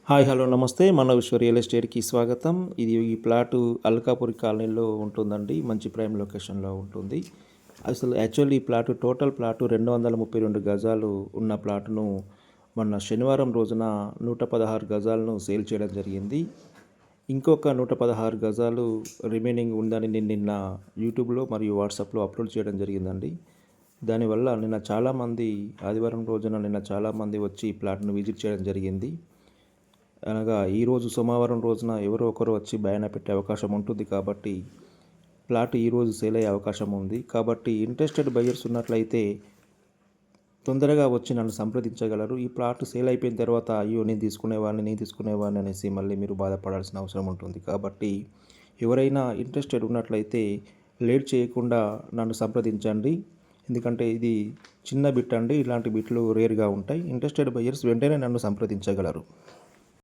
Hi hello నమస్తే మన విశ్వ రియల్ ఎస్టేట్కి స్వాగతం. ఈ ప్లాటు అల్కాపురి కాలనీలో ఉంటుందండి. మంచి ప్రైమ్ లొకేషన్లో ఉంటుంది. అసలు యాక్చువల్లీ ఈ టోటల్ ప్లాటు 232 గజాలు ఉన్న ప్లాటును మొన్న శనివారం రోజున 116 గజాలను సేల్ చేయడం జరిగింది. ఇంకొక 116 గజాలు రిమైనింగ్ ఉందని నేను నిన్న యూట్యూబ్లో మరియు వాట్సాప్లో అప్లోడ్ చేయడం జరిగిందండి. దానివల్ల ఆదివారం రోజున చాలామంది వచ్చి ఈ ప్లాట్ను విజిట్ చేయడం జరిగింది. అనగా ఈరోజు సోమవారం రోజున ఎవరో ఒకరు వచ్చి బయానా పెట్టే అవకాశం ఉంటుంది. కాబట్టి ప్లాట్ ఈరోజు సేల్ అయ్యే అవకాశం ఉంది. కాబట్టి ఇంట్రెస్టెడ్ బయర్స్ ఉన్నట్లయితే తొందరగా వచ్చి నన్ను సంప్రదించగలరు. ఈ ప్లాట్ సేల్ అయిపోయిన తర్వాత అయ్యో నేను తీసుకునేవాడిని అనేసి మళ్ళీ మీరు బాధపడాల్సిన అవసరం ఉంటుంది. కాబట్టి ఎవరైనా ఇంట్రెస్టెడ్ ఉన్నట్లయితే లేట్ చేయకుండా నన్ను సంప్రదించండి. ఎందుకంటే ఇది చిన్న బిట్ అండి. ఇలాంటి బిట్లు రేర్గా ఉంటాయి. ఇంట్రెస్టెడ్ బయర్స్ వెంటనే నన్ను సంప్రదించగలరు.